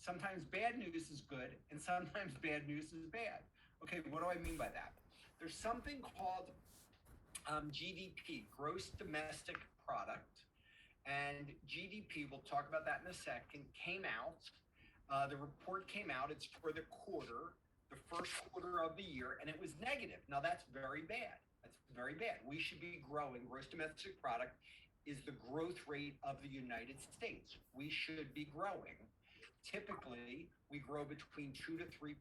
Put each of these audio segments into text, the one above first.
Sometimes bad news is good, and sometimes bad news is bad. Okay, what do I mean by that? There's something called GDP, gross domestic product, and GDP, we'll talk about that in a second, came out. The report came out. It's for the quarter, the first quarter of the year, and it was negative. Now, that's very bad. That's very bad. We should be growing. Gross domestic product is the growth rate of the United States. We should be growing. Typically, we grow between 2 to 3%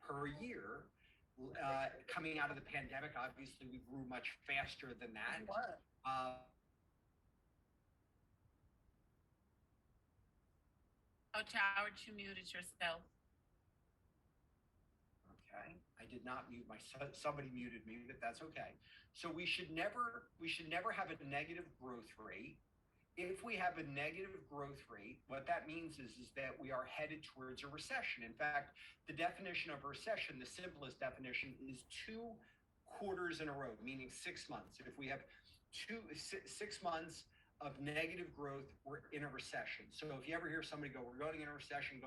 per year. Coming out of the pandemic, obviously, we grew much faster than that. Coach Howard, you muted yourself. Okay, I did not mute somebody muted me, but that's okay. So we should never have a negative growth rate. If we have a negative growth rate, what that means is that we are headed towards a recession. In fact, the definition of a recession, the simplest definition, is 2 quarters in a row, meaning 6 months. If we have 6 months of negative growth, we're in a recession. So if you ever hear somebody go, we're going in a recession,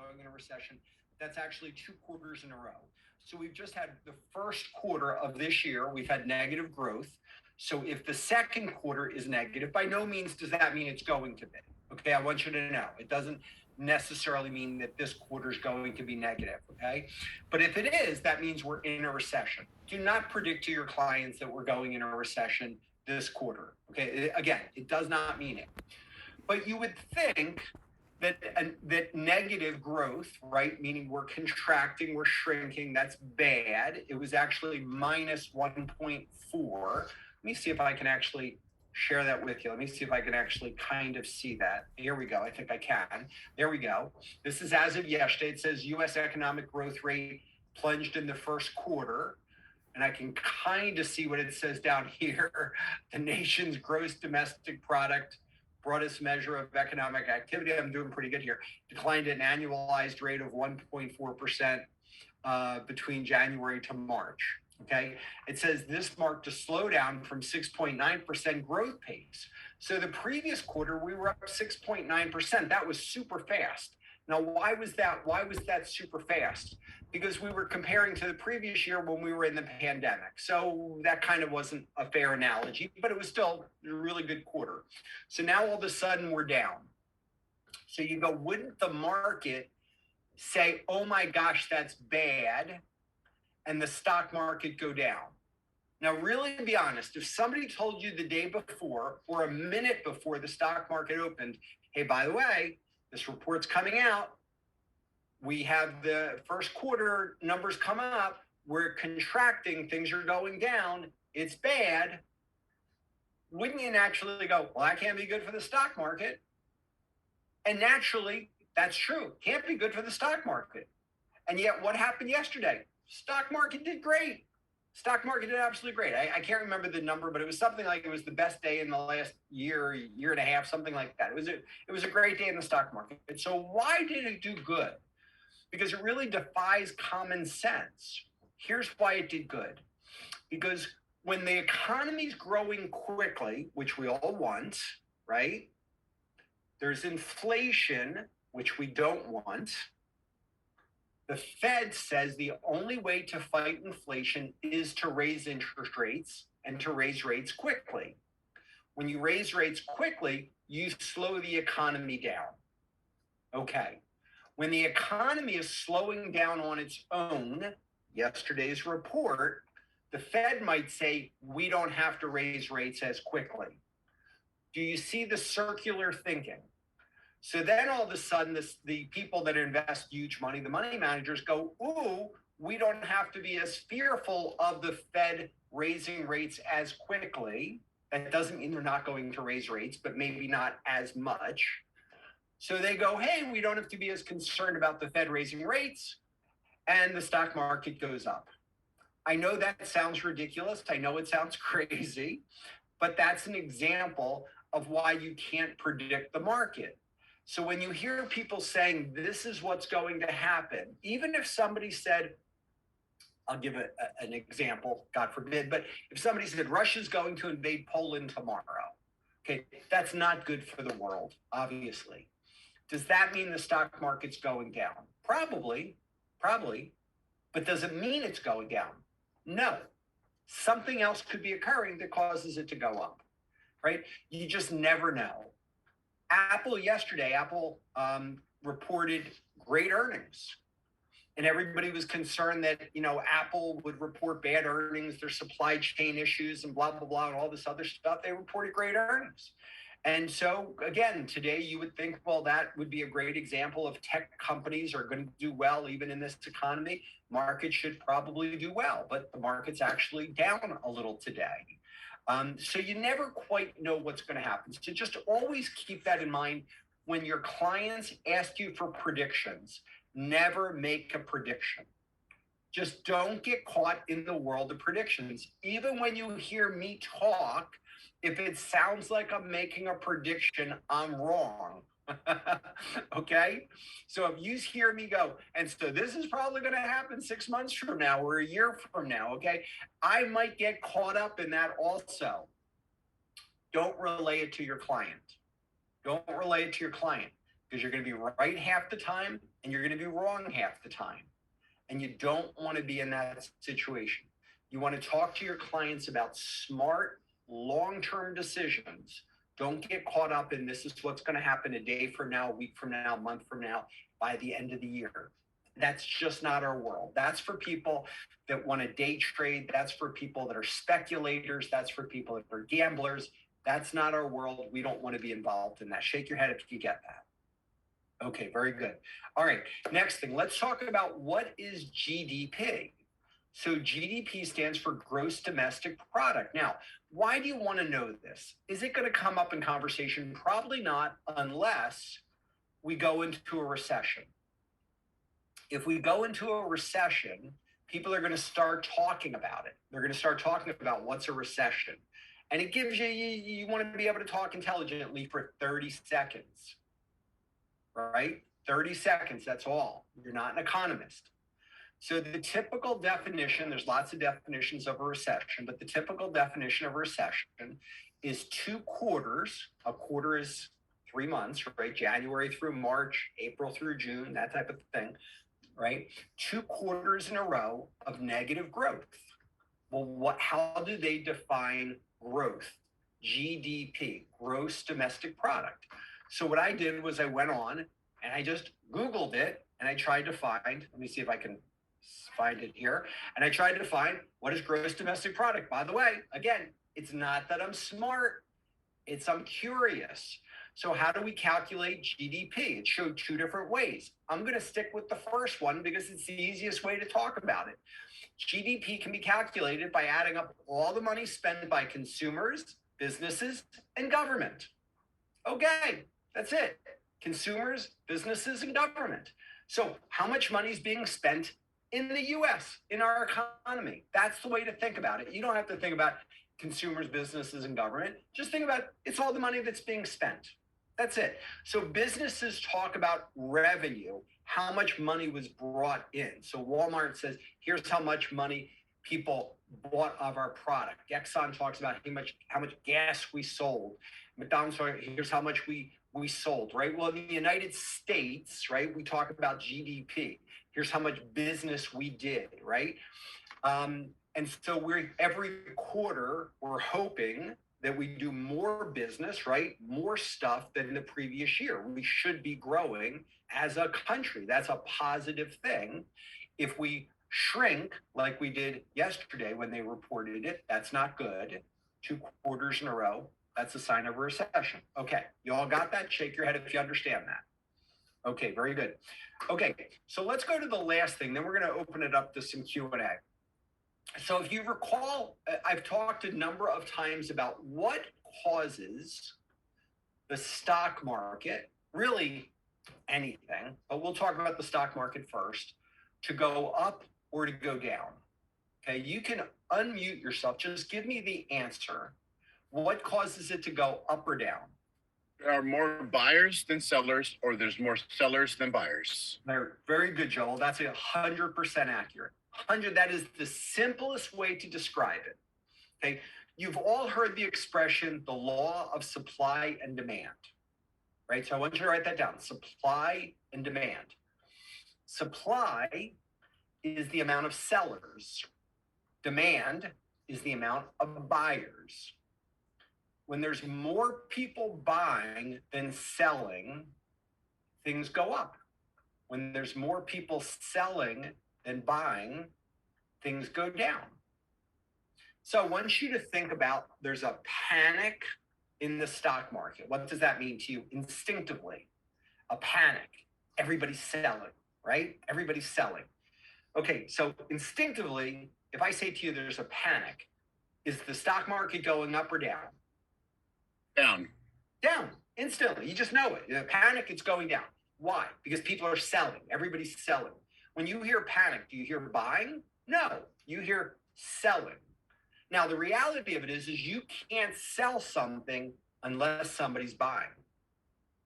that's actually 2 quarters in a row. So we've just had the first quarter of this year, we've had negative growth. So if the second quarter is negative, by no means does that mean it's going to be. Okay, I want you to know. It doesn't necessarily mean that this quarter is going to be negative, okay? But if it is, that means we're in a recession. Do not predict to your clients that we're going in a recession this quarter, okay? Again, it does not mean it. But you would think that negative growth, right, meaning we're contracting, we're shrinking, that's bad. It was actually minus 1.4. Let me see if I can actually share that with you. Let me see if I can actually kind of see that. Here we go. I think I can. There we go. This is as of yesterday. It says U.S. economic growth rate plunged in the first quarter. And I can kind of see what it says down here. The nation's gross domestic product, broadest measure of economic activity, I'm doing pretty good here, declined at an annualized rate of 1.4% between January to March. Okay, it says this marked a slowdown from 6.9% growth pace. So the previous quarter, we were up 6.9%. That was super fast. Now, why was that? Why was that super fast? Because we were comparing to the previous year when we were in the pandemic. So that kind of wasn't a fair analogy, but it was still a really good quarter. So now all of a sudden we're down. So you go, wouldn't the market say, oh my gosh, that's bad, and the stock market go down? Now, really, to be honest, if somebody told you the day before or a minute before the stock market opened, hey, by the way, this report's coming out, we have the first quarter numbers come up, we're contracting, things are going down, it's bad, wouldn't you naturally go, well, that can't be good for the stock market? And naturally, that's true. Can't be good for the stock market. And yet, what happened yesterday? Stock market did great. Stock market did absolutely great. I can't remember the number, but it was something like it was the best day in the last year and a half, something like that. It was a great day in the stock market. And so why did it do good? Because it really defies common sense. Here's why it did good. Because when the economy's growing quickly, which we all want, right? There's inflation, which we don't want. The Fed says the only way to fight inflation is to raise interest rates and to raise rates quickly. When you raise rates quickly, you slow the economy down. Okay. When the economy is slowing down on its own, yesterday's report, the Fed might say, we don't have to raise rates as quickly. Do you see the circular thinking? So then all of a sudden, the people that invest huge money, the money managers go, ooh, we don't have to be as fearful of the Fed raising rates as quickly. That doesn't mean they're not going to raise rates, but maybe not as much. So they go, hey, we don't have to be as concerned about the Fed raising rates, and the stock market goes up. I know that sounds ridiculous. I know it sounds crazy, but that's an example of why you can't predict the market. So when you hear people saying this is what's going to happen, even if somebody said, I'll give an example, God forbid, but if somebody said Russia's going to invade Poland tomorrow, okay, that's not good for the world, obviously. Does that mean the stock market's going down? Probably, probably. But does it mean it's going down? No. Something else could be occurring that causes it to go up, right? You just never know. Apple yesterday, Apple reported great earnings. And everybody was concerned that, Apple would report bad earnings, their supply chain issues and blah, blah, blah, and all this other stuff. They reported great earnings. And so, again, today you would think, well, that would be a great example of tech companies are going to do well even in this economy. Markets should probably do well, but the market's actually down a little today. So you never quite know what's going to happen. So just always keep that in mind when your clients ask you for predictions. Never make a prediction. Just don't get caught in the world of predictions. Even when you hear me talk, if it sounds like I'm making a prediction, I'm wrong. Okay? So if you hear me go, and so this is probably going to happen 6 months from now or a year from now, okay? I might get caught up in that also. Don't relay it to your client. Don't relay it to your client because you're going to be right half the time and you're going to be wrong half the time. And you don't want to be in that situation. You want to talk to your clients about smart, long-term decisions. Don't get caught up in this is what's going to happen a day from now, a week from now, a month from now, by the end of the year. That's just not our world. That's for people that want to day trade. That's for people that are speculators. That's for people that are gamblers. That's not our world. We don't want to be involved in that. Shake your head if you get that. Okay, very good. All right, next thing, let's talk about what is GDP. So GDP stands for gross domestic product. Now, why do you want to know this? Is it going to come up in conversation? Probably not, unless we go into a recession. If we go into a recession, people are going to start talking about it. They're going to start talking about what's a recession. And it gives you want to be able to talk intelligently for 30 seconds, right? 30 seconds, that's all. You're not an economist. So the typical definition, there's lots of definitions of a recession, but the typical definition of a recession is 2 quarters. A quarter is 3 months, right? January through March, April through June, that type of thing, right? 2 quarters in a row of negative growth. Well, how do they define growth? GDP, gross domestic product. So what I did was I went on and I just Googled it and I tried to find, let me see if I can find it here. And I tried to find what is gross domestic product. By the way, again, it's not that I'm smart, it's I'm curious. So how do we calculate GDP? It showed 2 different ways. I'm going to stick with the first one because it's the easiest way to talk about it. GDP can be calculated by adding up all the money spent by consumers, businesses, and government. Okay, that's it. Consumers, businesses, and government. So how much money is being spent in the US, in our economy? That's the way to think about it. You don't have to think about consumers, businesses, and government. Just think about it's all the money that's being spent. That's it. So businesses talk about revenue, how much money was brought in. So Walmart says, here's how much money people bought of our product. Exxon talks about how much gas we sold. McDonald's, here's how much we sold, right? Well, in the United States, right, we talk about GDP. Here's how much business we did, right? And so every quarter, we're hoping that we do more business, right? More stuff than the previous year. We should be growing as a country. That's a positive thing. If we shrink like we did yesterday when they reported it, that's not good. 2 quarters in a row, that's a sign of a recession. Okay, you all got that? Shake your head if you understand that. Okay, very good. Okay, so let's go to the last thing. Then we're going to open it up to some Q&A. So if you recall, I've talked a number of times about what causes the stock market, really anything, but we'll talk about the stock market first, to go up or to go down. Okay, you can unmute yourself. Just give me the answer. What causes it to go up or down? There are more buyers than sellers, or there's more sellers than buyers. They're very good, Joel. That's 100% accurate. 100, that is the simplest way to describe it. Okay, you've all heard the expression, the law of supply and demand. right? So I want you to write that down. Supply and demand. Supply is the amount of sellers. Demand is the amount of buyers. When there's more people buying than selling, things go up. When there's more people selling than buying, things go down. So I want you to think about there's a panic in the stock market. What does that mean to you instinctively? A panic. Everybody's selling, right? Everybody's selling. Okay, so instinctively, if I say to you there's a panic, is the stock market going up or down? Down. Down, instantly. You just know it. The panic, it's going down. Why? Because people are selling. Everybody's selling. When you hear panic, do you hear buying? No, you hear selling. Now, the reality of it is you can't sell something unless somebody's buying,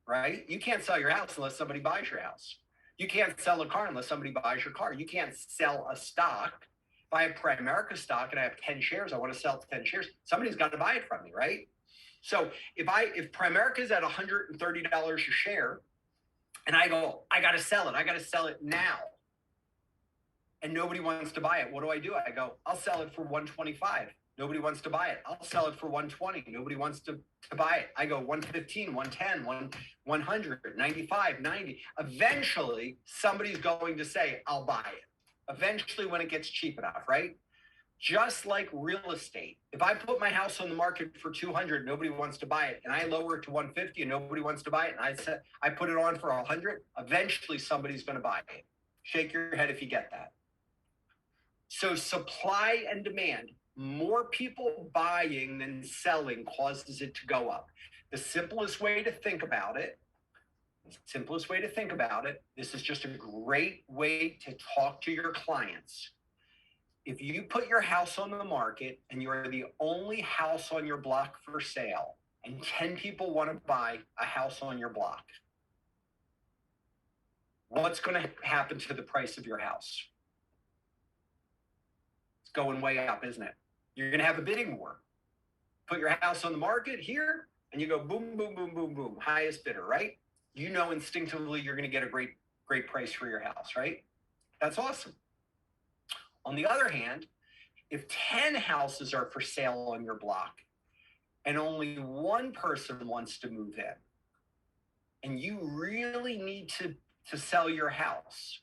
right? You can't sell your house unless somebody buys your house. You can't sell a car unless somebody buys your car. You can't sell a stock. If I have Primerica stock and I have 10 shares, I want to sell 10 shares. Somebody's got to buy it from me, right? So if Primerica is at $130 a share and I go, I got to sell it now. And nobody wants to buy it. What do? I go, I'll sell it for 125. Nobody wants to buy it. I'll sell it for 120. Nobody wants to buy it. I go 115, 110, 100, 95, 90. Eventually, somebody's going to say, I'll buy it. Eventually, when it gets cheap enough, right? Just like real estate. If I put my house on the market for 200, nobody wants to buy it, and I lower it to 150 and nobody wants to buy it, and I put it on for 100, eventually somebody's going to buy it. Shake your head if you get that. So supply and demand, more people buying than selling causes it to go up. The simplest way to think about it, this is just a great way to talk to your clients. If you put your house on the market and you're the only house on your block for sale and 10 people want to buy a house on your block, what's going to happen to the price of your house? It's going way up, isn't it? You're going to have a bidding war. Put your house on the market here and you go boom, boom, boom, boom, boom, highest bidder, right? You know instinctively you're going to get a great price for your house, right? That's awesome. On the other hand, if 10 houses are for sale on your block and only one person wants to move in and you really need to sell your house,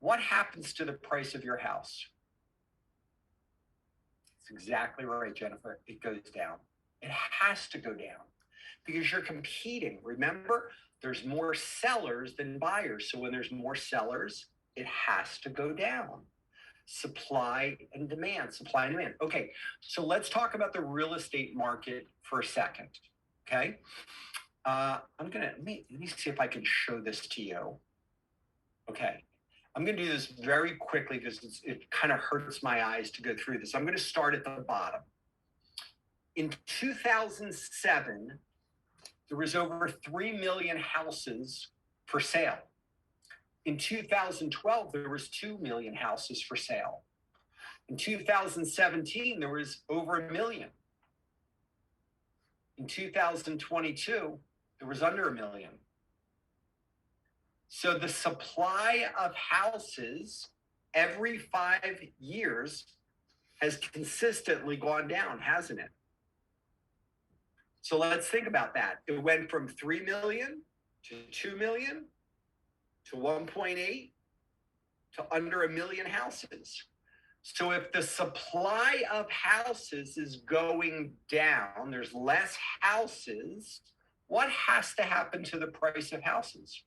what happens to the price of your house? It's exactly right, Jennifer. It goes down. It has to go down because you're competing. Remember, there's more sellers than buyers. So when there's more sellers, it has to go down. Supply and demand. Okay, so let's talk about the real estate market for a second. Okay, let me see if I can show this to you. Okay, I'm going to do this very quickly because it kind of hurts my eyes to go through this. I'm going to start at the bottom. In 2007, there was over 3 million houses for sale. In 2012, there was 2 million houses for sale. In 2017, there was over 1 million. In 2022, there was under 1 million. So the supply of houses every 5 years has consistently gone down, hasn't it? So let's think about that. It went from 3 million to 2 million to 1.8 to under 1 million houses. So if the supply of houses is going down, there's less houses, what has to happen to the price of houses?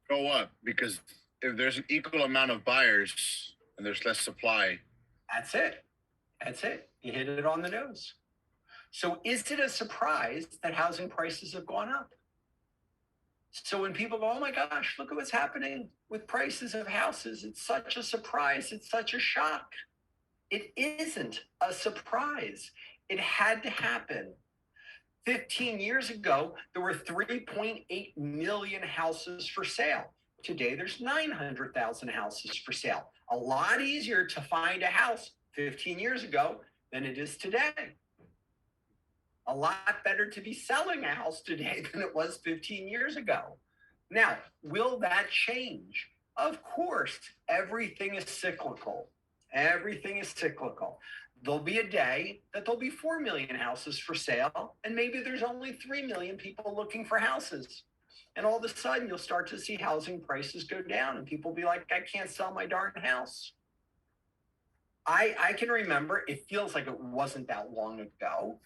Go up, because if there's an equal amount of buyers and there's less supply. That's it. You hit it on the nose. So is it a surprise that housing prices have gone up? So when people go, oh my gosh, look at what's happening with prices of houses. It's such a surprise. It's such a shock. It isn't a surprise. It had to happen. 15 years ago, there were 3.8 million houses for sale. Today, there's 900,000 houses for sale. A lot easier to find a house 15 years ago than it is today. a lot better to be selling a house today than it was 15 years ago. Now, will that change? Of course, everything is cyclical. Everything is cyclical. There'll be a day that there'll be 4 million houses for sale, and maybe there's only 3 million people looking for houses. And all of a sudden, you'll start to see housing prices go down, and people will be like, I can't sell my darn house. I can remember, it feels like it wasn't that long ago,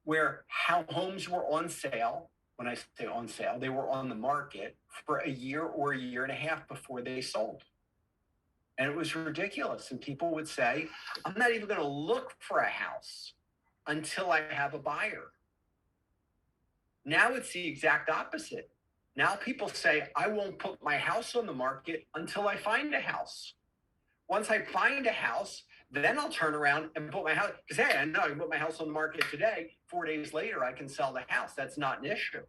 where how homes were on sale. When I say on sale, they were on the market for a year or a year and a half before they sold. And it was ridiculous. And people would say, I'm not even going to look for a house until I have a buyer. Now it's the exact opposite. Now people say, I won't put my house on the market until I find a house. Once I find a house, then I'll turn around and put my house, because hey, I know I can put my house on the market today. 4 days later, I can sell the house. That's not an issue.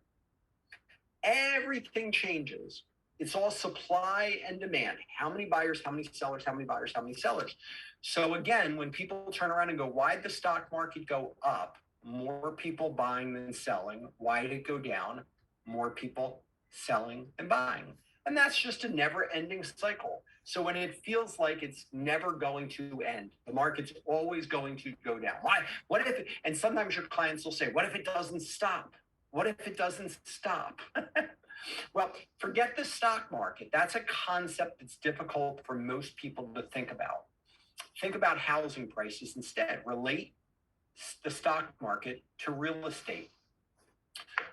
Everything changes. It's all supply and demand. How many buyers, how many sellers, how many buyers, how many sellers. So again, when people turn around and go, why did the stock market go up? More people buying than selling. Why did it go down? More people selling and buying. And that's just a never-ending cycle. So when it feels like it's never going to end, the market's always going to go down. Why? What if it, and sometimes your clients will say, what if it doesn't stop? What if it doesn't stop? Well, forget the stock market. That's a concept that's difficult for most people to think about. Think about housing prices instead. Relate the stock market to real estate.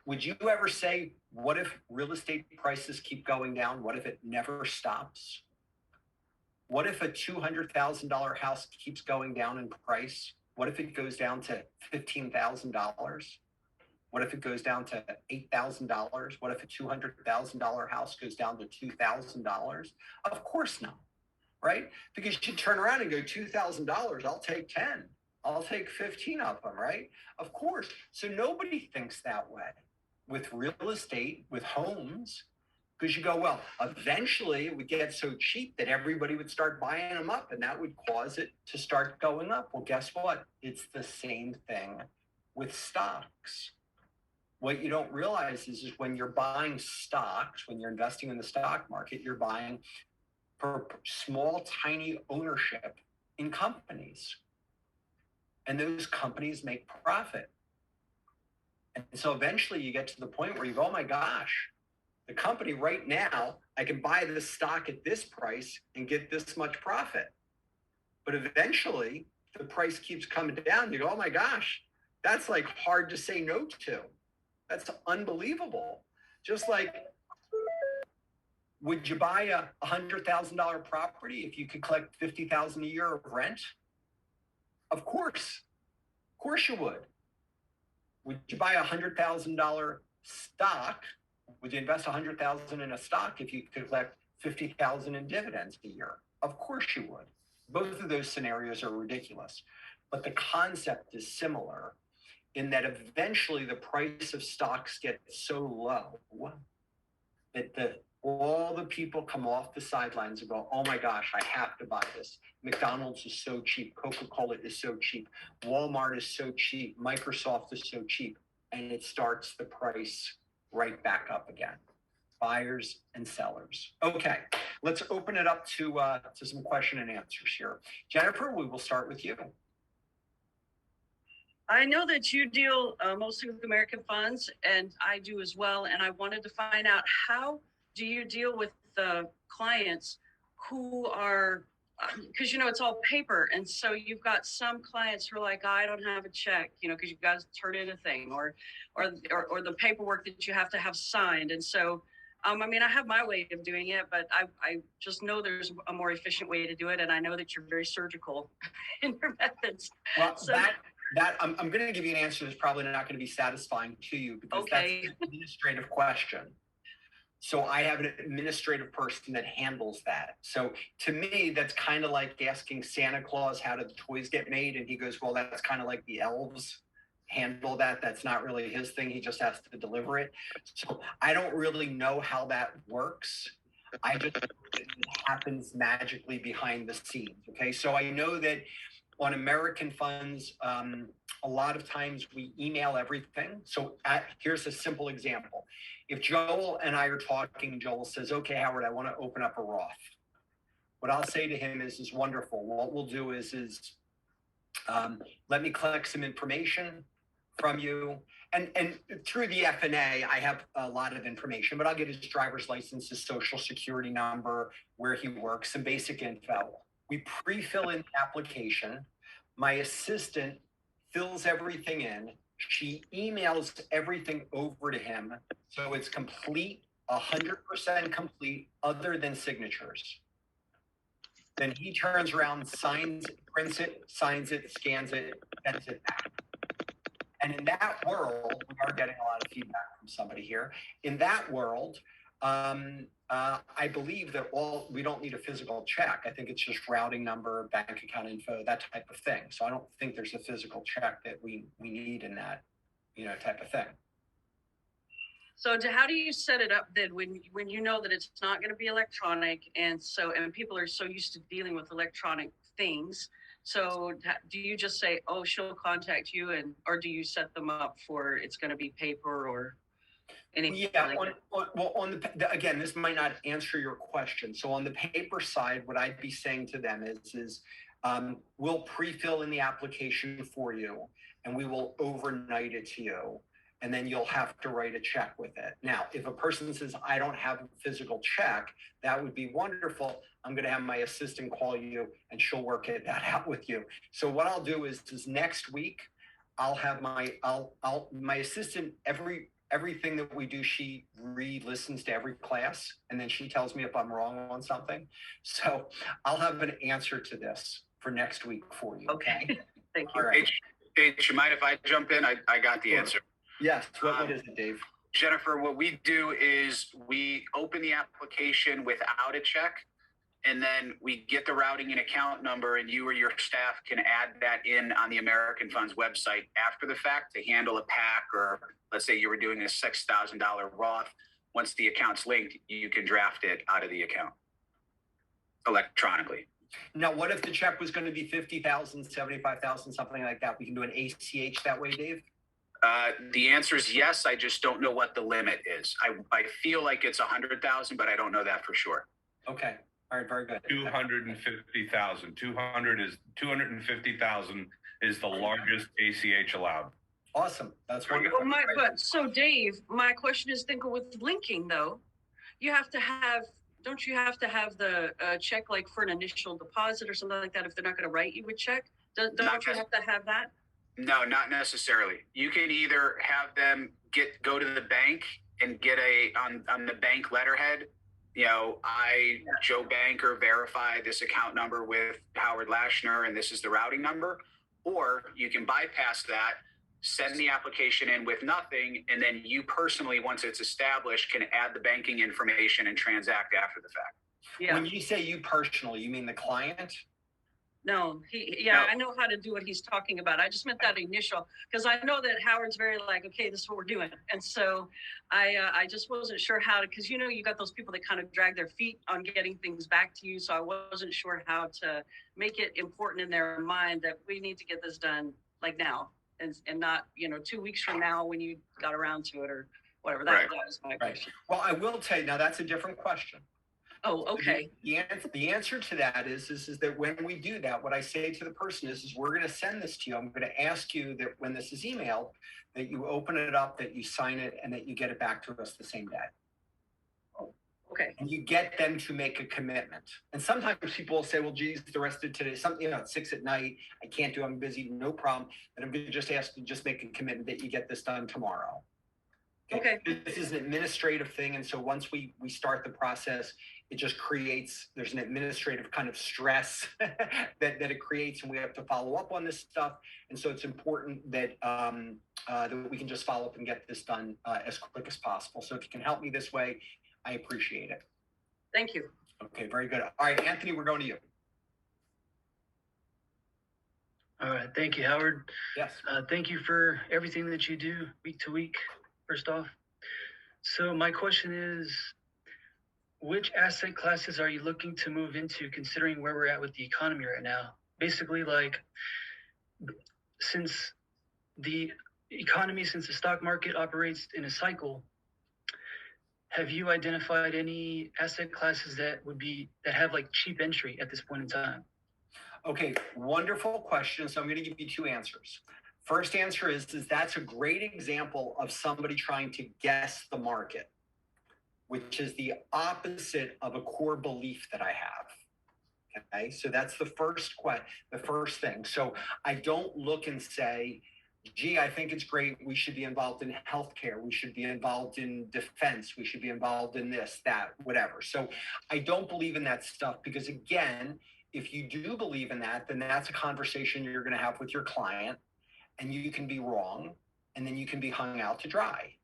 Would you ever say, what if real estate prices keep going down? What if it never stops? What if a $200,000 house keeps going down in price? What if it goes down to $15,000? What if it goes down to $8,000? What if a $200,000 house goes down to $2,000? Of course not, right? Because you turn around and go, $2,000, I'll take 10. I'll take 15 of them, right? Of course. So nobody thinks that way with real estate, with homes, because you go, well, eventually it would get so cheap that everybody would start buying them up and that would cause it to start going up. Well, guess what? It's the same thing with stocks. What you don't realize is when you're buying stocks, when you're investing in the stock market, you're buying for small, tiny ownership in companies. And those companies make profit. And so eventually you get to the point where you go, oh my gosh, the company right now, I can buy this stock at this price and get this much profit. But eventually the price keeps coming down. You go, oh my gosh, that's like hard to say no to. That's unbelievable. Just like, would you buy a $100,000 property if you could collect $50,000 a year of rent? Of course you would. Would you buy a $100,000 stock? Would you invest $100,000 in a stock if you could collect $50,000 in dividends a year? Of course you would. Both of those scenarios are ridiculous, but the concept is similar in that eventually the price of stocks gets so low that all the people come off the sidelines and go, oh my gosh, I have to buy this. McDonald's is so cheap. Coca-Cola is so cheap. Walmart is so cheap. Microsoft is so cheap. And it starts the price right back up again. Buyers and sellers. Okay, let's open it up to some question and answers here. Jennifer, we will start with you. I know that you deal mostly with American funds, and I do as well. And I wanted to find out, how do you deal with the clients who are, because it's all paper, and so you've got some clients who are like, I don't have a check, because you guys turn in a thing, or the paperwork that you have to have signed, and so. I have my way of doing it, but I just know there's a more efficient way to do it, and I know that you're very surgical in your methods. Well, so that I'm going to give you an answer that's probably not going to be satisfying to you because that's an administrative question. So I have an administrative person that handles that. So to me, that's kind of like asking Santa Claus, how did the toys get made? And he goes, well, that's kind of like the elves handle that. That's not really his thing. He just has to deliver it. So I don't really know how that works. I just know that it happens magically behind the scenes. Okay. So I know that on American funds, a lot of times we email everything. So here's a simple example. If Joel and I are talking, Joel says, okay, Howard, I want to open up a Roth. What I'll say to him is wonderful. What we'll do is let me collect some information from you. And through the FNA, I have a lot of information, but I'll get his driver's license, his social security number, where he works, some basic info. We pre-fill in the application. My assistant fills everything in. She emails everything over to him. So it's complete, 100% complete, other than signatures. Then he turns around, signs, prints it, signs it, scans it, sends it back. And in that world, we are getting a lot of feedback from somebody here. In that world, I believe that we don't need a physical check. I think it's just routing number, bank account info, that type of thing. So I don't think there's a physical check that we need in that, type of thing. So how do you set it up then when you know that it's not going to be electronic and people are so used to dealing with electronic things? So do you just say, oh, she'll contact you or do you set them up for it's going to be paper or anything? Yeah, again, this might not answer your question. So on the paper side, what I'd be saying to them is we'll pre-fill in the application for you and we will overnight it to you. And then you'll have to write a check with it. Now, if a person says, I don't have a physical check, that would be wonderful. I'm going to have my assistant call you and she'll work that out with you. So what I'll do is next week, I'll have my assistant, everything that we do, she re-listens to every class and then she tells me if I'm wrong on something. So I'll have an answer to this for next week for you. Okay. Thank you. All right. H, you mind if I jump in? I got the answer. Yes. What is it, Dave? Jennifer, what we do is we open the application without a check, and then we get the routing and account number, and you or your staff can add that in on the American Funds website after the fact to handle a pack, or let's say you were doing a $6,000 Roth. Once the account's linked, you can draft it out of the account electronically. Now, what if the check was going to be 50,000, 75,000, something like that? We can do an ACH that way, Dave? The answer is yes. I just don't know what the limit is. I feel like it's 100,000, but I don't know that for sure. Okay. All right. Very good. 250,000. 250,000 is the largest ACH allowed. Awesome. That's wonderful. So Dave, my question is, think with linking though, don't you have to have the check like for an initial deposit or something like that if they're not going to write you a check? Don't you have to have that? No, not necessarily. You can either have them go to the bank and get on the bank letterhead, Joe Banker, verify this account number with Howard Lashner and this is the routing number, or you can bypass that, send the application in with nothing, and then you personally, once it's established, can add the banking information and transact after the fact. Yeah. When you say you personally, you mean the client? No, I know how to do what he's talking about. I just meant that initial, because I know that Howard's very like, okay, this is what we're doing. And so I just wasn't sure how to, because you got those people that kind of drag their feet on getting things back to you. So I wasn't sure how to make it important in their mind that we need to get this done like now and not, 2 weeks from now when you got around to it or whatever. That was my question. Well, I will tell you now, that's a different question. Oh, okay. The answer to that is that when we do that, what I say to the person is we're going to send this to you. I'm going to ask you that when this is emailed, that you open it up, that you sign it, and that you get it back to us the same day. Okay. And you get them to make a commitment. And sometimes people will say, well, geez, the rest of today, at 6 p.m, I can't do, I'm busy, no problem. And I'm going to just ask you to just make a commitment that you get this done tomorrow. Okay. This is an administrative thing. And so once we start the process, it just there's an administrative kind of stress that it creates, and we have to follow up on this stuff. And so it's important that that we can just follow up and get this done as quick as possible. So if you can help me this way, I appreciate it. Thank you. Okay, very good. All right, Anthony, we're going to you. All right. Thank you, Howard. Yes. Thank you for everything that you do week to week, first off. So my question is, which asset classes are you looking to move into considering where we're at with the economy right now? basically like since the economy, since the stock market operates in a cycle, have you identified any asset classes that have like cheap entry at this point in time? Okay, wonderful question. So I'm going to give you two answers. First answer is that's a great example of somebody trying to guess the market, which is the opposite of a core belief that I have. Okay, so that's the first thing. So I don't look and say, gee, I think it's great. We should be involved in healthcare. We should be involved in defense. We should be involved in this, that, whatever. So I don't believe in that stuff because, again, if you do believe in that, then that's a conversation you're going to have with your client, and you can be wrong, and then you can be hung out to dry.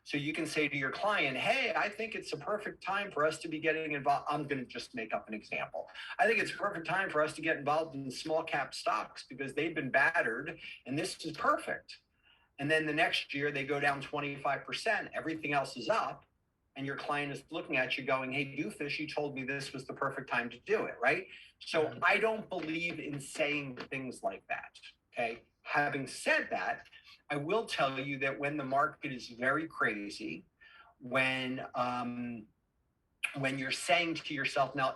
So you can say to your client, hey, I think it's a perfect time for us to be getting involved. I'm going to just make up an example. I think it's a perfect time for us to get involved in small cap stocks because they've been battered and this is perfect. And then the next year they go down 25%, everything else is up. And your client is looking at you going, hey, doofus, you told me this was the perfect time to do it, right? So I don't believe in saying things like that, okay? Having said that, I will tell you that when the market is very crazy, when you're saying to yourself, now,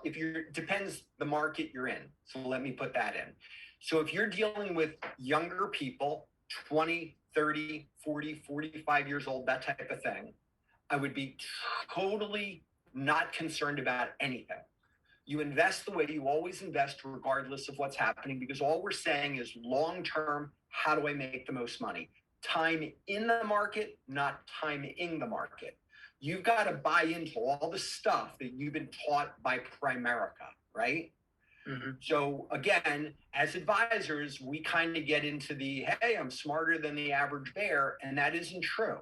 depends the market you're in. So let me put that in. So if you're dealing with younger people, 20, 30, 40, 45 years old, that type of thing, I would be totally not concerned about anything. You invest the way you always invest, regardless of what's happening, because all we're saying is long-term, how do I make the most money? Time in the market, not timing the market. You've got to buy into all the stuff that you've been taught by Primerica, right? Mm-hmm. So again, as advisors, we kind of get into the, hey, I'm smarter than the average bear, and that isn't true.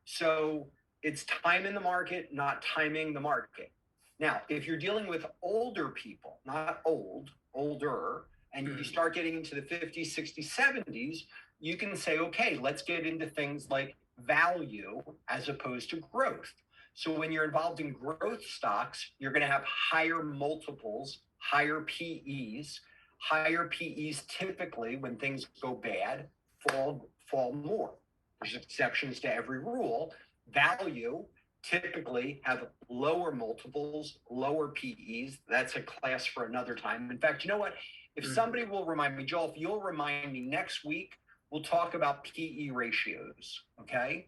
So it's time in the market, not timing the market. Now, if you're dealing with older people, not older, and you start getting into the 50s, 60s, 70s, you can say, okay, let's get into things like value as opposed to growth. So when you're involved in growth stocks, you're going to have higher multiples, higher PEs. Higher PEs typically, when things go bad, fall more. There's exceptions to every rule. Value typically have lower multiples, lower PEs. That's a class for another time. In fact, you know what? If somebody will remind me, Joel, if you'll remind me next week, we'll talk about PE ratios, okay?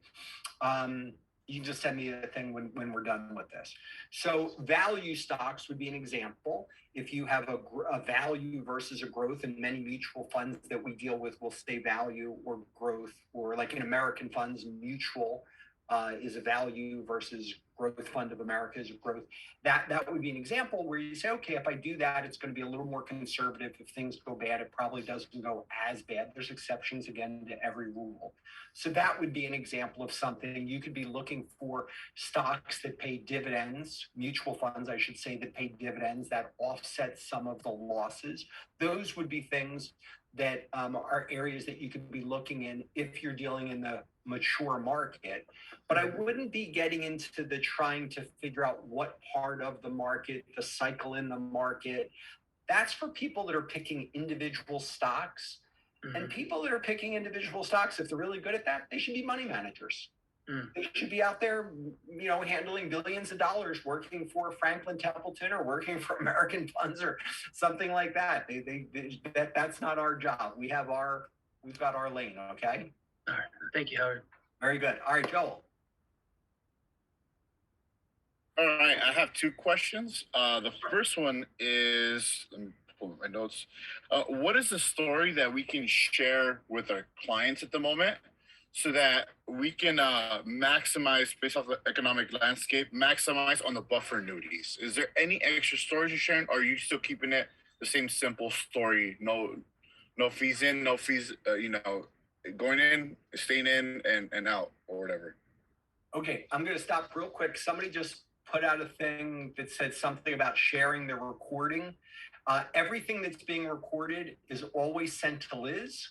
You can just send me a thing when we're done with this. So value stocks would be an example. If you have a value versus a growth, and many mutual funds that we deal with will say value or growth, or like in American funds, mutual is a value versus growth fund of America is a growth. That would be an example where you say, okay, if I do that, it's going to be a little more conservative. If things go bad, it probably doesn't go as bad. There's exceptions, again, to every rule. So that would be an example of something. You could be looking for stocks that pay dividends, mutual funds, I should say, that pay dividends that offset some of the losses. Those would be things that are areas that you could be looking in if you're dealing in the mature market. But I wouldn't be getting into the trying to figure out what part of the market, the cycle in the market. That's for people that are picking individual stocks. And people that are picking individual stocks, if they're really good at that, they should be money managers. They should be out there, handling billions of dollars, working for Franklin Templeton or working for American Funds or something like that. That's not our job. We've got our lane. Okay. All right. Thank you, Howard. Very good. All right, Joel. All right, I have two questions. The first one is, let me pull up my notes. What is the story that we can share with our clients at the moment so that we can maximize, based off the economic landscape, maximize on the buffer annuities? Is there any extra stories you're sharing, or are you still keeping it the same simple story? No fees in, no fees, going in, staying in, and out, or whatever. Okay, I'm going to stop real quick. Somebody just put out a thing that said something about sharing the recording. Everything that's being recorded is always sent to Liz.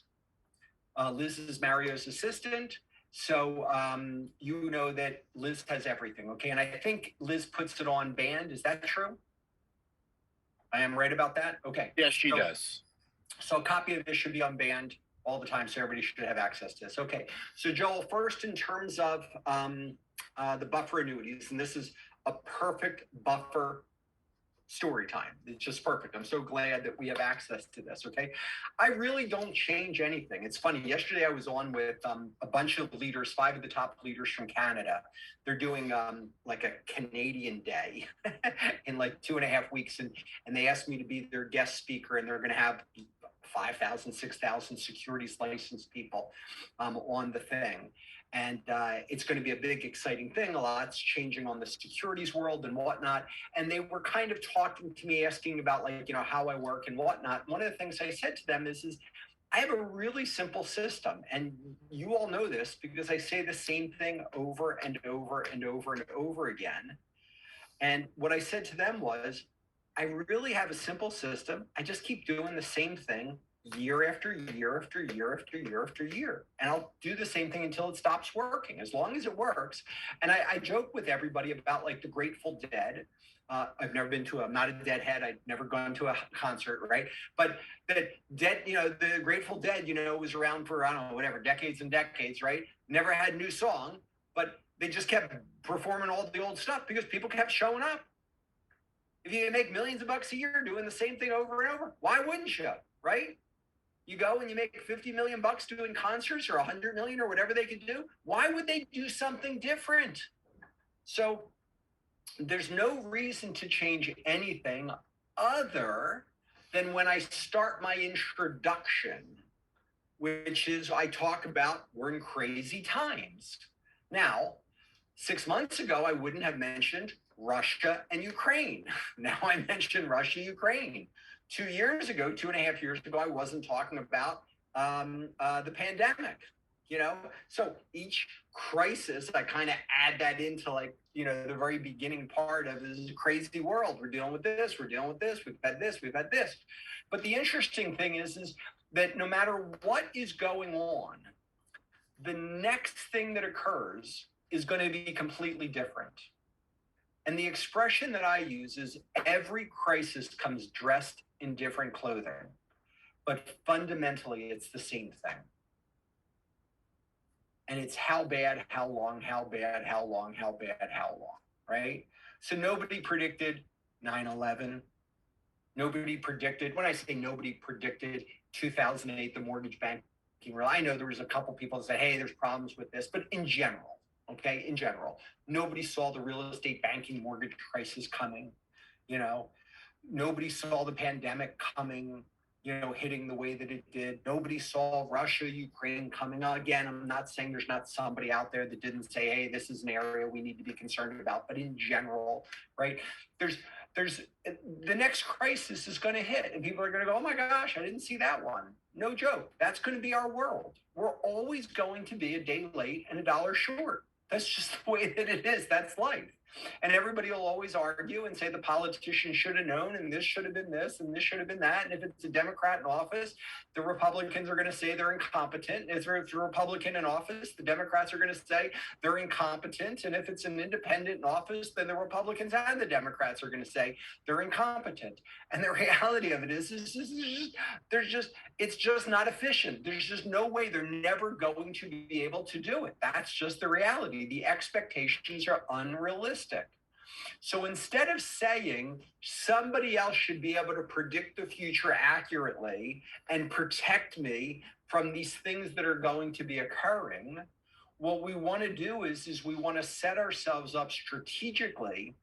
Liz is Mario's assistant. So you know that Liz has everything, okay? And I think Liz puts it on band. Is that true? I am right about that? Okay. Yes, she does. So a copy of this should be unbanned all the time, so everybody should have access to this. Okay, so Joel, first in terms of the buffer annuities, and this is a perfect buffer story time. It's just perfect. I'm so glad that we have access to this. Okay, I really don't change anything. It's funny. Yesterday I was on with a bunch of leaders, 5 of the top leaders from Canada. They're doing like a Canadian day in like 2.5 weeks, and they asked me to be their guest speaker, and they're going to have 5,000, 6,000 securities licensed people on the thing. And it's going to be a big, exciting thing. A lot's changing on the securities world and whatnot. And they were kind of talking to me, asking about like, you know, how I work and whatnot. One of the things I said to them is I have a really simple system. And you all know this because I say the same thing over and over and over and over again. And what I said to them was, I really have a simple system. I just keep doing the same thing year after year after year after year after year. And I'll do the same thing until it stops working, as long as it works. And I joke with everybody about like the Grateful Dead. I'm not a Deadhead. I've never gone to a concert, right? But the Dead, you know, the Grateful Dead, you know, was around for, I don't know, whatever, decades and decades, right? Never had a new song, but they just kept performing all the old stuff because people kept showing up. If you make millions of bucks a year doing the same thing over and over, why wouldn't you, right? You go and you make 50 million bucks doing concerts or 100 million or whatever they could do. Why would they do something different? So there's no reason to change anything other than when I start my introduction, which is I talk about we're in crazy times. Now, 6 months ago, I wouldn't have mentioned Russia and Ukraine. Now I mention Russia, Ukraine. 2 years ago, 2.5 years ago, I wasn't talking about the pandemic, you know? So each crisis, I kind of add that into like, you know, the very beginning part of this is a crazy world. We're dealing with this, we're dealing with this, we've had this, we've had this. But the interesting thing is that no matter what is going on, the next thing that occurs is going to be completely different. And the expression that I use is every crisis comes dressed in different clothing, but fundamentally it's the same thing. And it's how bad, how long, how bad, how long, how bad, how long, right? So nobody predicted 9/11. Nobody predicted, when I say nobody predicted 2008, the mortgage banking. I know there was a couple people that said, hey, there's problems with this, but in general, okay, in general, nobody saw the real estate banking mortgage crisis coming, you know, nobody saw the pandemic coming, you know, hitting the way that it did. Nobody saw Russia, Ukraine coming. Again, I'm not saying there's not somebody out there that didn't say, hey, this is an area we need to be concerned about, but in general, right, there's the next crisis is going to hit and people are going to go, oh my gosh, I didn't see that one. No joke. That's going to be our world. We're always going to be a day late and a dollar short. That's just the way that it is. That's life. And everybody will always argue and say the politician should have known and this should have been this and this should have been that. And if it's a Democrat in office, the Republicans are going to say they're incompetent. If it's a Republican in office, the Democrats are going to say they're incompetent. And if it's an independent in office, then the Republicans and the Democrats are going to say they're incompetent. And the reality of it is it's just not efficient. There's just no way. They're never going to be able to do it. That's just the reality. The expectations are unrealistic. So instead of saying somebody else should be able to predict the future accurately and protect me from these things that are going to be occurring, what we want to do is we want to set ourselves up strategically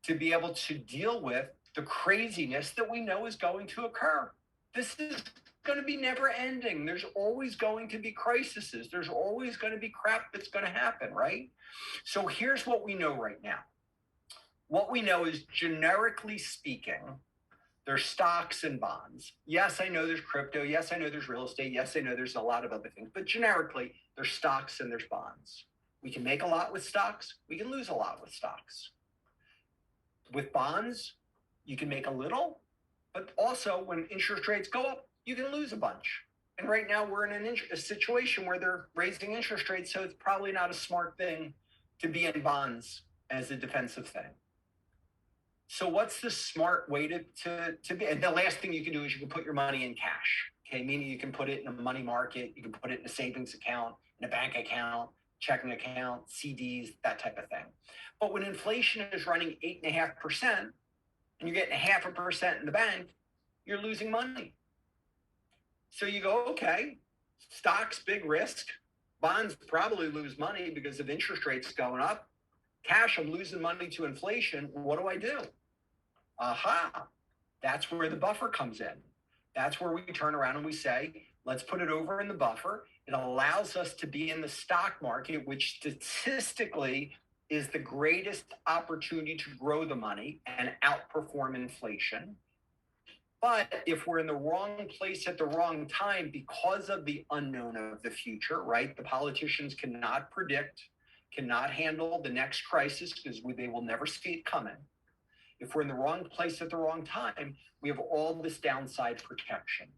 to be able to deal with the craziness that we know is going to occur. This is going to be never ending. There's always going to be crises. There's always going to be crap that's going to happen, right? So here's what we know right now. What we know is, generically speaking, there's stocks and bonds. Yes, I know there's crypto. Yes, I know there's real estate. Yes, I know there's a lot of other things. But generically, there's stocks and there's bonds. We can make a lot with stocks. We can lose a lot with stocks. With bonds, you can make a little. But also, when interest rates go up, you can lose a bunch. And right now, we're in a situation where they're raising interest rates, so it's probably not a smart thing to be in bonds as a defensive thing. So what's the smart way to be? And the last thing you can do is you can put your money in cash. Okay, meaning you can put it in a money market, you can put it in a savings account, in a bank account, checking account, CDs, that type of thing. But when inflation is running 8.5%, and you're getting 0.5% in the bank, you're losing money. So you go, okay, stocks, big risk. Bonds probably lose money because of interest rates going up. Cash, I'm losing money to inflation. What do I do? Aha, that's where the buffer comes in. That's where we turn around and we say, let's put it over in the buffer. It allows us to be in the stock market, which statistically is the greatest opportunity to grow the money and outperform inflation. But if we're in the wrong place at the wrong time because of the unknown of the future, right? The politicians cannot predict, cannot handle the next crisis because they will never see it coming. If we're in the wrong place at the wrong time, we have all this downside protection.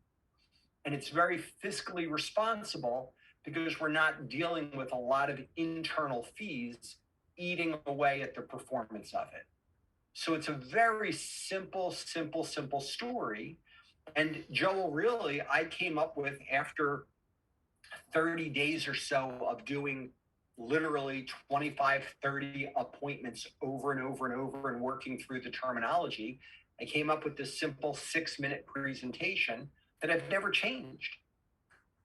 And it's very fiscally responsible because we're not dealing with a lot of internal fees eating away at the performance of it. So it's a very simple story. And Joel, really, I came up with after 30 days or so of doing literally 25, 30 appointments over and over and over and working through the terminology, I came up with this simple 6-minute presentation that I've never changed.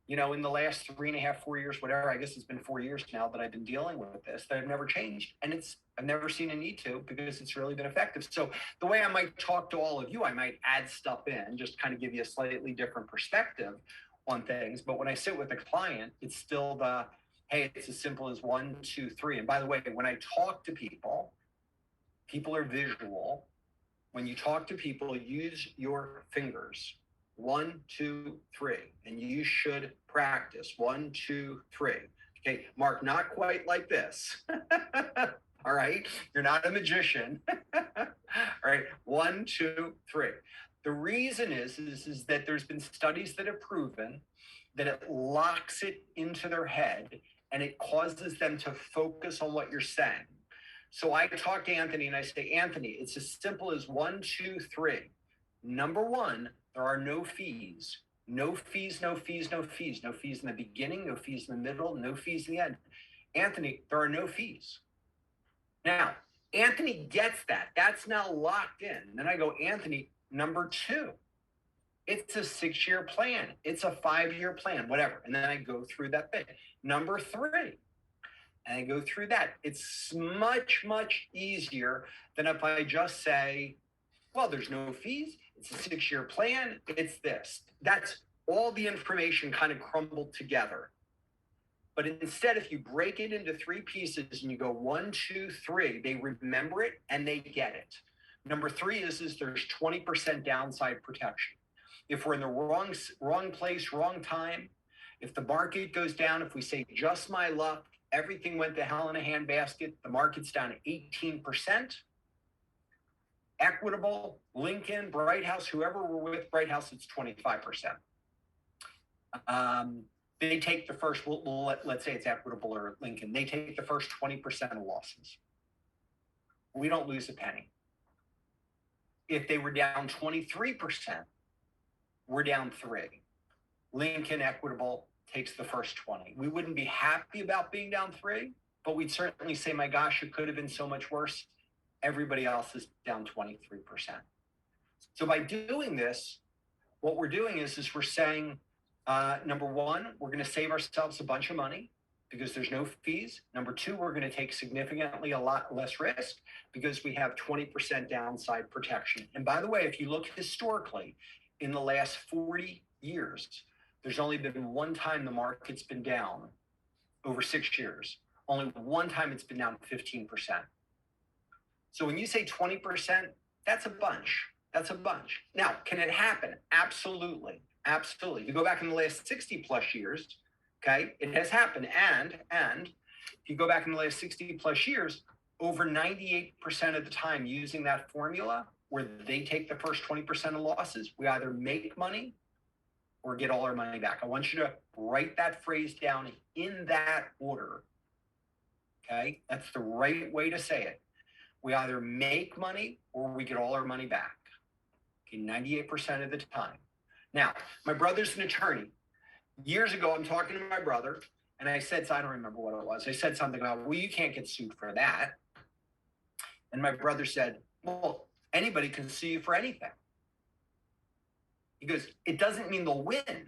You know, in the last 3.5, 4 years, whatever, I guess it's been 4 years now that I've been dealing with this, that I've never changed. And I've never seen a need to because it's really been effective. So the way I might talk to all of you, I might add stuff in, just kind of give you a slightly different perspective on things. But when I sit with a client, it's still the, hey, it's as simple as 1, 2, 3. And by the way, when I talk to people, people are visual. When you talk to people, use your fingers. 1, 2, 3. And you should practice 1, 2, 3. Okay, Mark, not quite like this. All right, you're not a magician. All right, 1, 2, 3. The reason is that there's been studies that have proven that it locks it into their head and it causes them to focus on what you're saying. So I talk to Anthony and I say, Anthony, it's as simple as 1, 2, 3. Number one, there are no fees. No fees, no fees, no fees. No fees in the beginning, no fees in the middle, no fees in the end. Anthony, there are no fees. Now, Anthony gets that. That's now locked in. And then I go, Anthony, number 2, it's a 6-year plan. It's a 5-year plan, whatever. And then I go through that bit. Number 3, and I go through that. It's much, much easier than if I just say, well, there's no fees. It's a 6-year plan. It's this. That's all the information kind of crumbled together. But instead, if you break it into 3 pieces and you go 1, 2, 3, they remember it and they get it. Number 3 is there's 20% downside protection. If we're in the wrong place, wrong time, if the market goes down, if we say just my luck, everything went to hell in a handbasket, the market's down 18%. Equitable, Lincoln, Bright House, whoever we're with, Bright House, it's 25%. They take the first, let's say it's Equitable or Lincoln, they take the first 20% of losses. We don't lose a penny. If they were down 23%, we're down 3. Lincoln, Equitable takes the first 20. We wouldn't be happy about being down 3, but we'd certainly say, my gosh, it could have been so much worse. Everybody else is down 23%. So by doing this, what we're doing is we're saying, number 1, we're going to save ourselves a bunch of money because there's no fees. Number 2, we're going to take significantly a lot less risk because we have 20% downside protection. And by the way, if you look historically, in the last 40 years, there's only been one time the market's been down over 6 years. Only one time it's been down 15%. So when you say 20%, that's a bunch. That's a bunch. Now, can it happen? Absolutely. Absolutely. If you go back in the last 60 plus years, okay, it has happened. And if you go back in the last 60 plus years, over 98% of the time using that formula where they take the first 20% of losses, we either make money or get all our money back. I want you to write that phrase down in that order. Okay, that's the right way to say it. We either make money or we get all our money back. Okay, 98% of the time. Now, my brother's an attorney. Years ago, I'm talking to my brother, and I said, I don't remember what it was. I said something about, well, you can't get sued for that. And my brother said, well, anybody can sue you for anything. He goes, it doesn't mean they'll win,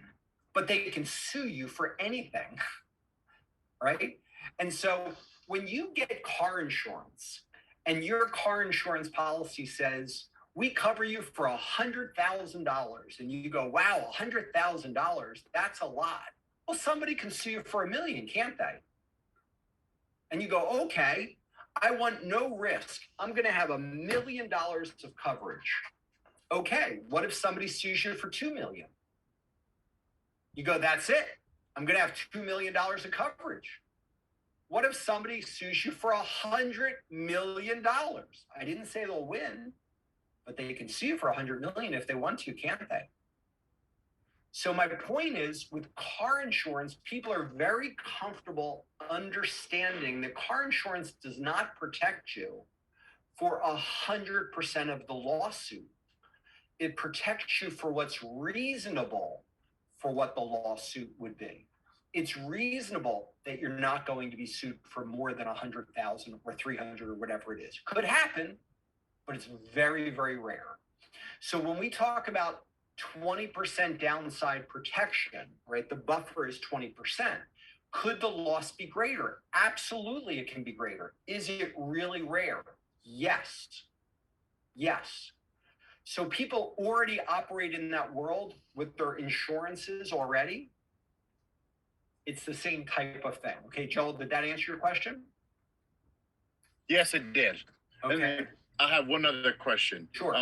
but they can sue you for anything, right? And so when you get car insurance and your car insurance policy says, we cover you for $100,000, and you go, wow, $100,000, that's a lot. Well, somebody can sue you for $1 million, can't they? And you go, okay, I want no risk. I'm going to have $1 million of coverage. Okay, what if somebody sues you for $2 million? You go, that's it. I'm going to have $2 million of coverage. What if somebody sues you for $100 million? I didn't say they'll win, but they can sue you for $100 million if they want to, can't they? So my point is, with car insurance, people are very comfortable understanding that car insurance does not protect you for 100% of the lawsuit. It protects you for what's reasonable for what the lawsuit would be. It's reasonable that you're not going to be sued for more than 100,000 or 300 or whatever it is. Could happen, but it's very, very rare. So when we talk about 20% downside protection, right? The buffer is 20%. Could the loss be greater? Absolutely, it can be greater. Is it really rare? Yes. Yes. So people already operate in that world with their insurances already. It's the same type of thing. Okay, Joel, did that answer your question? Yes, it did. Okay. And I have one other question. Sure.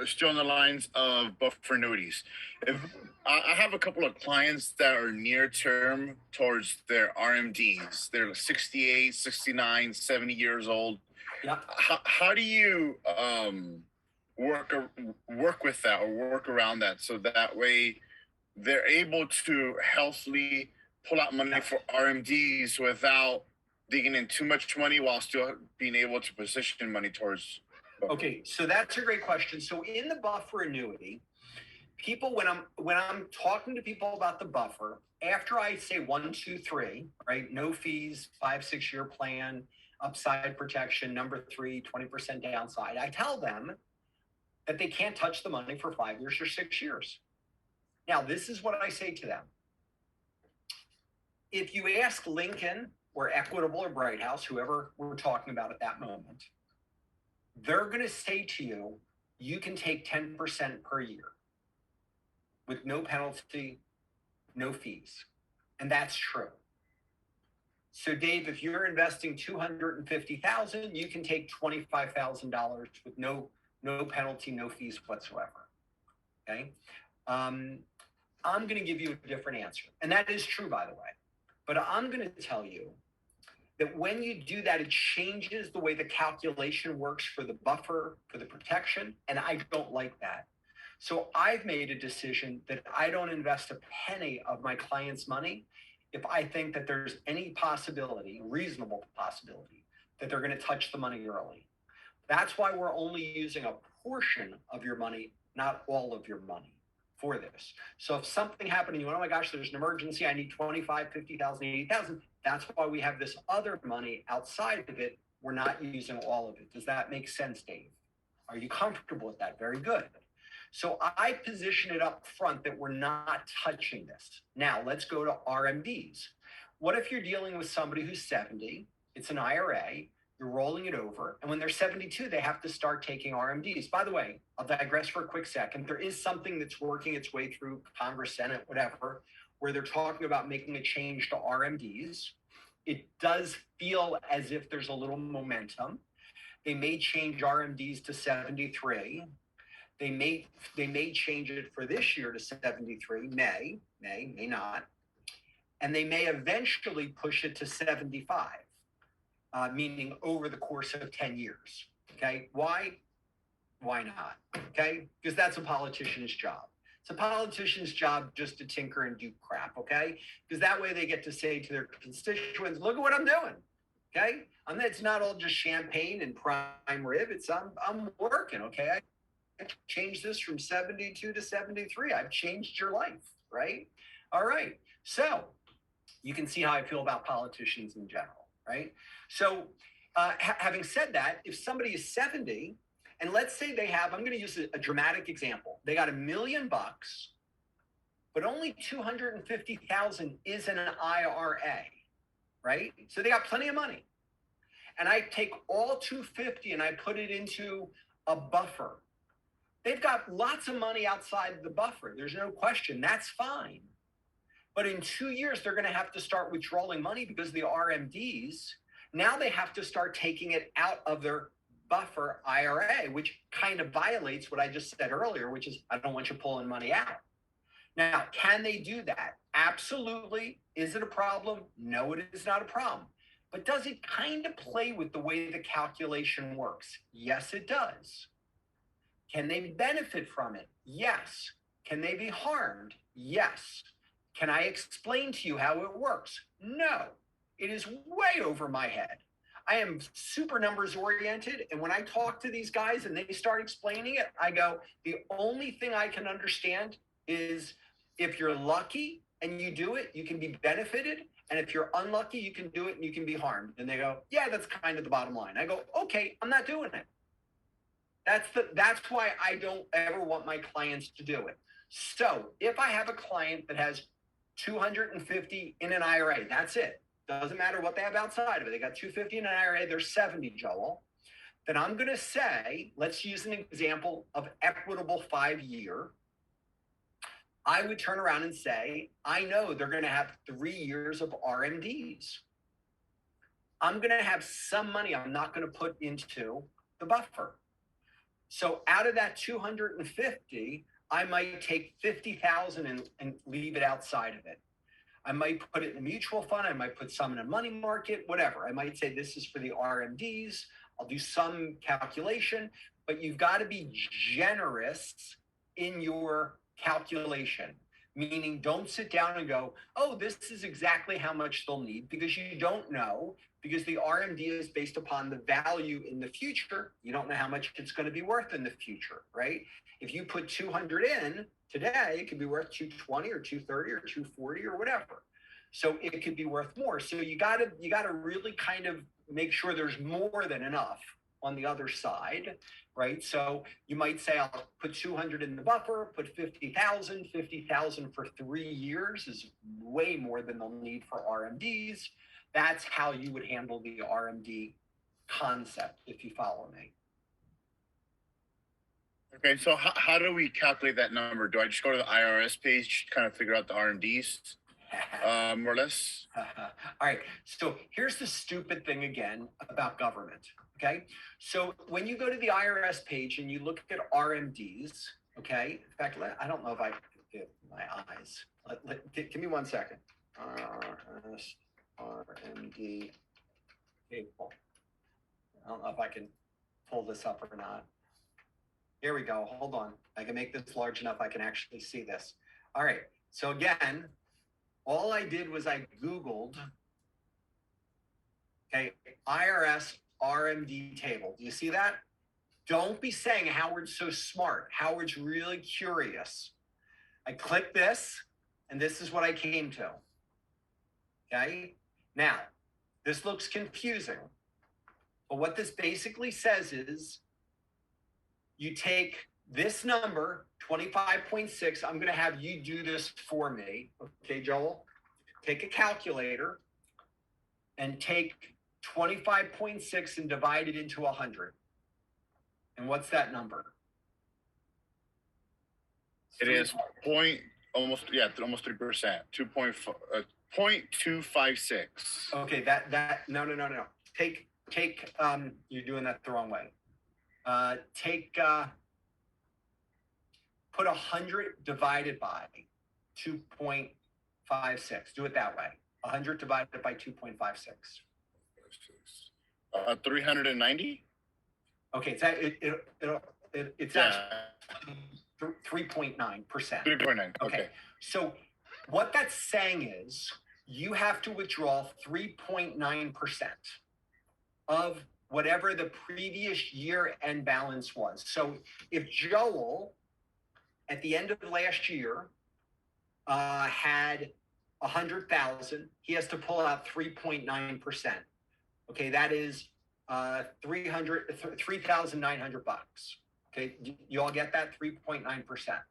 Still on the lines of buffer annuities. If I have a couple of clients that are near term towards their RMDs, they're 68, 69, 70 years old. Yeah. How do you work with that or work around that so that way they're able to healthily pull out money for RMDs without digging in too much money while still being able to position money towards? Okay, so that's a great question. So in the buffer annuity, people, when I'm talking to people about the buffer, after I say 1, 2, 3, right? No fees, 5-6 year plan, upside protection, number 3, 20% downside. I tell them that they can't touch the money for 5 years or 6 years. Now, this is what I say to them. If you ask Lincoln or Equitable or Bright House, whoever we're talking about at that moment, they're going to say to you, you can take 10% per year with no penalty, no fees. And that's true. So Dave, if you're investing $250,000, you can take $25,000 with no penalty, no fees whatsoever. Okay. I'm going to give you a different answer. And that is true, by the way. But I'm going to tell you that when you do that, it changes the way the calculation works for the buffer, for the protection, and I don't like that. So I've made a decision that I don't invest a penny of my client's money if I think that there's any possibility, reasonable possibility, that they're going to touch the money early. That's why we're only using a portion of your money, not all of your money for this. So if something happened and you went, oh my gosh, there's an emergency, I need 25, 50,000, 80,000. That's why we have this other money outside of it. We're not using all of it. Does that make sense, Dave? Are you comfortable with that? Very good. So I position it up front that we're not touching this. Now let's go to RMDs. What if you're dealing with somebody who's 70, it's an IRA, you're rolling it over, and when they're 72, they have to start taking RMDs. By the way, I'll digress for a quick second. There is something that's working its way through Congress, Senate, whatever, where they're talking about making a change to RMDs. It does feel as if there's a little momentum. They may change RMDs to 73. They may change it for this year to 73, may not. And they may eventually push it to 75. Meaning over the course of 10 years. Okay, why not? Okay, because that's a politician's job. It's a politician's job just to tinker and do crap. Okay, because that way they get to say to their constituents, look at what I'm doing. Okay, it's not all just champagne and prime rib. It's I'm working. Okay, changed this from 72 to 73. I've changed your life, right? All right. So you can see how I feel about politicians in general, right? So having said that, if somebody is 70, and let's say they have, I'm going to use a dramatic example. They got $1 million, but only 250,000 is in an IRA, right? So they got plenty of money. And I take all 250 and I put it into a buffer. They've got lots of money outside the buffer. There's no question. That's fine. But in 2 years, they're going to have to start withdrawing money because the RMDs, now they have to start taking it out of their buffer IRA, which kind of violates what I just said earlier, which is I don't want you pulling money out. Now, can they do that? Absolutely. Is it a problem? No, it is not a problem. But does it kind of play with the way the calculation works? Yes, it does. Can they benefit from it? Yes. Can they be harmed? Yes. Can I explain to you how it works? No. It is way over my head. I am super numbers oriented. And when I talk to these guys and they start explaining it, I go, the only thing I can understand is if you're lucky and you do it, you can be benefited. And if you're unlucky, you can do it and you can be harmed. And they go, yeah, that's kind of the bottom line. I go, okay, I'm not doing it. That's why I don't ever want my clients to do it. So if I have a client that has 250 in an IRA, that's it. Doesn't matter what they have outside of it. They got 250 in an IRA, they're 70, Joel. Then I'm going to say, let's use an example of equitable 5-year. I would turn around and say, I know they're going to have 3 years of RMDs. I'm going to have some money I'm not going to put into the buffer. So out of that 250, I might take 50,000 and leave it outside of it. I might put it in a mutual fund. I might put some in a money market, whatever. I might say this is for the RMDs. I'll do some calculation, but you've got to be generous in your calculation, meaning don't sit down and go, oh, this is exactly how much they'll need, because you don't know, because the RMD is based upon the value in the future. You don't know how much it's going to be worth in the future, right? If you put 200 in today, it could be worth 220 or 230 or 240 or whatever. So it could be worth more. So you got to really kind of make sure there's more than enough on the other side, right? So you might say, I'll put 200 in the buffer, put 50,000 for 3 years is way more than they'll need for RMDs. That's how you would handle the RMD concept, if you follow me. Okay, so how do we calculate that number? Do I just go to the IRS page, kind of figure out the RMDs, more or less? All right, so here's the stupid thing again about government, okay? So when you go to the IRS page and you look at RMDs, okay? In fact, I don't know if I can get my eyes. Give me 1 second. RMD table. I don't know if I can pull this up or not. Here we go. Hold on. I can make this large enough I can actually see this. All right. So again, all I did was I Googled, okay, IRS RMD table. Do you see that? Don't be saying Howard's so smart. Howard's really curious. I clicked this, and this is what I came to. Okay. Now, this looks confusing, but what this basically says is you take this number, 25.6. I'm going to have you do this for me. Okay, Joel? Take a calculator and take 25.6 and divide it into 100. And what's that number? It is almost 3%, 0.256. Okay, no. Take, you're doing that the wrong way. Put 100 divided by 2.56. Do it that way. 100 divided by 2.56. 390. Okay, it's actually 3.9%. 3.9. Okay. So what that's saying is you have to withdraw 3.9% of whatever the previous year end balance was. So if Joel at the end of last year had 100,000, he has to pull out 3.9%. Okay, that is 3,900 bucks. Okay, you all get that? 3.9%.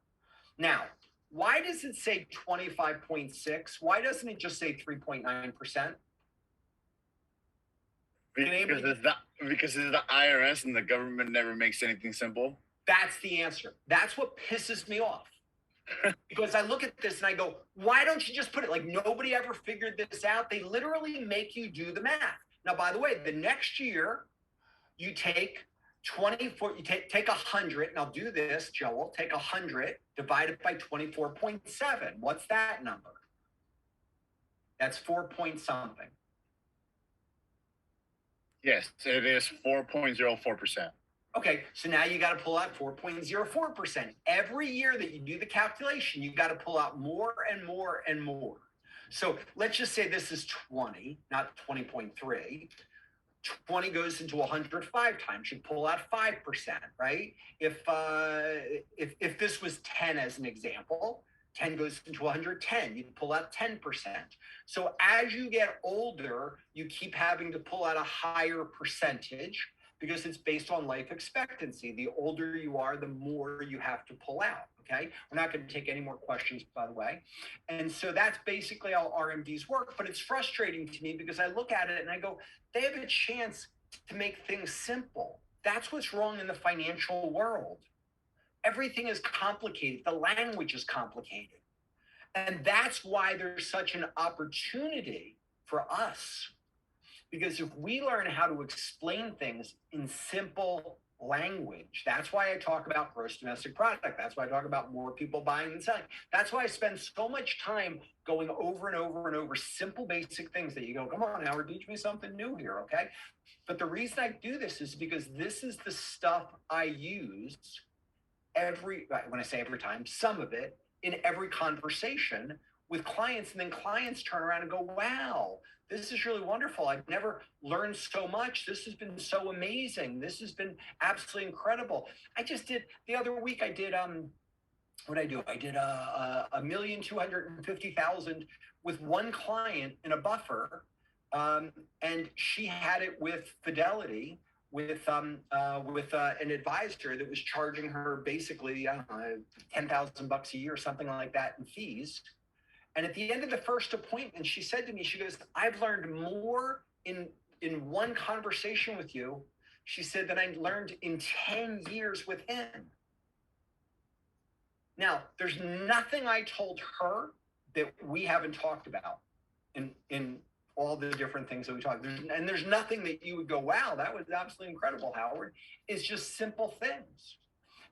Now, why does it say 25.6? Why doesn't it just say 3.9%? Because it's the IRS and the government never makes anything simple. That's the answer. That's what pisses me off. Because I look at this and I go, why don't you just put it like nobody ever figured this out? They literally make you do the math. Now, by the way, the next year you take 24, you take 100, and I'll do this, Joel, take 100, divide it by 24.7. What's that number? That's 4 point something. Yes, it is 4.04%. Okay, so now you got to pull out 4.04%. Every year that you do the calculation, you got to pull out more and more and more. So let's just say this is 20, not 20.3. 20 goes into 105 times. You pull out 5%, right? If this was 10 as an example, 10 goes into 110. You pull out 10%. So as you get older, you keep having to pull out a higher percentage because it's based on life expectancy. The older you are, the more you have to pull out, okay? We're not going to take any more questions, by the way. And so that's basically how RMDs work, but it's frustrating to me because I look at it and I go, they have a chance to make things simple. That's what's wrong in the financial world. Everything is complicated. The language is complicated. And that's why there's such an opportunity for us. Because if we learn how to explain things in simple language, that's why I talk about gross domestic product. That's why I talk about more people buying and selling. That's why I spend so much time going over and over and over simple, basic things that you go, come on, Howard, teach me something new here, okay? But the reason I do this is because this is the stuff I use when I say every time, some of it in every conversation with clients, and then clients turn around and go, wow, this is really wonderful. I've never learned so much. This has been so amazing. This has been absolutely incredible. I just did, the other week I did, what did I do? I did $1,250,000 with one client in a buffer, and she had it with Fidelity, with an advisor that was charging her basically, I don't know, $10,000 a year or something like that in fees. And at the end of the first appointment, she said to me, she goes, I've learned more in one conversation with you, she said, that I learned in 10 years with him. Now, there's nothing I told her that we haven't talked about in all the different things that we talked. And there's nothing that you would go, wow, that was absolutely incredible, Howard. It's just simple things.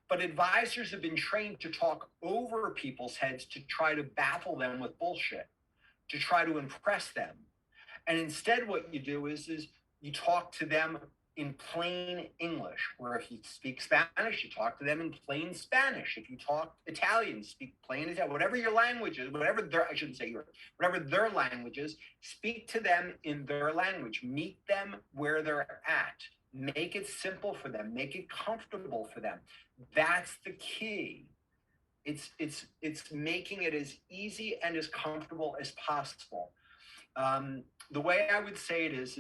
But advisors have been trained to talk over people's heads to try to baffle them with bullshit, to try to impress them. And instead what you do is you talk to them in plain English, where if you speak Spanish, you talk to them in plain Spanish. If you talk Italian, speak plain Italian. Whatever your language is, whatever their language is, speak to them in their language. Meet them where they're at. Make it simple for them. Make it comfortable for them. That's the key. It's making it as easy and as comfortable as possible. The way I would say it is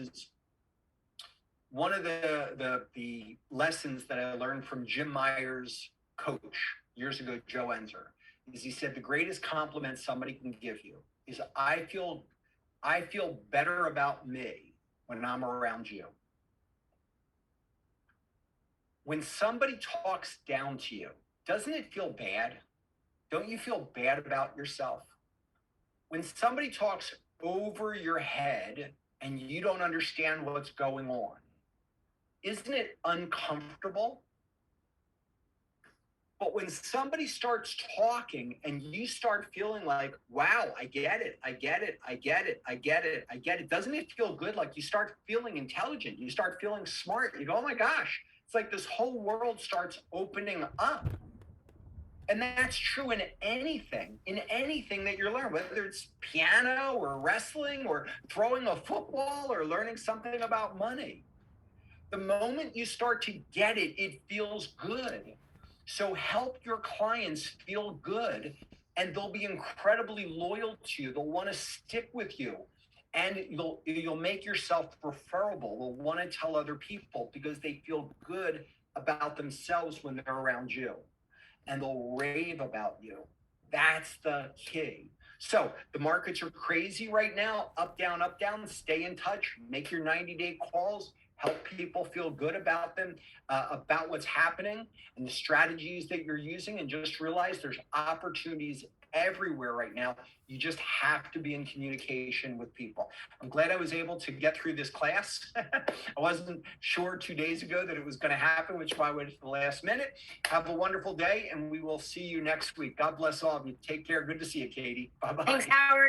one of the lessons that I learned from Jim Meyer's coach years ago, Joe Enzer, is he said the greatest compliment somebody can give you is I feel better about me when I'm around you. When somebody talks down to you, doesn't it feel bad? Don't you feel bad about yourself? When somebody talks over your head and you don't understand what's going on, isn't it uncomfortable? But when somebody starts talking and you start feeling like, wow, I get it, doesn't it feel good? Like you start feeling intelligent, you start feeling smart, you go, oh my gosh, it's like this whole world starts opening up. And that's true in anything that you're learning, whether it's piano or wrestling or throwing a football or learning something about money. The moment you start to get it, it feels good. So help your clients feel good, and they'll be incredibly loyal to you. They'll want to stick with you, and you'll make yourself referable. They'll want to tell other people because they feel good about themselves when they're around you, and they'll rave about you. That's the key. So the markets are crazy right now, up, down, up, down. Stay in touch, make your 90-day calls, help people feel good about them, about what's happening and the strategies that you're using, and just realize there's opportunities everywhere right now. You just have to be in communication with people. I'm glad I was able to get through this class. I wasn't sure 2 days ago that it was going to happen, which is why I waited for the last minute. Have a wonderful day, and we will see you next week. God bless all of you. Take care. Good to see you, Katie. Bye-bye. Thanks, Howard.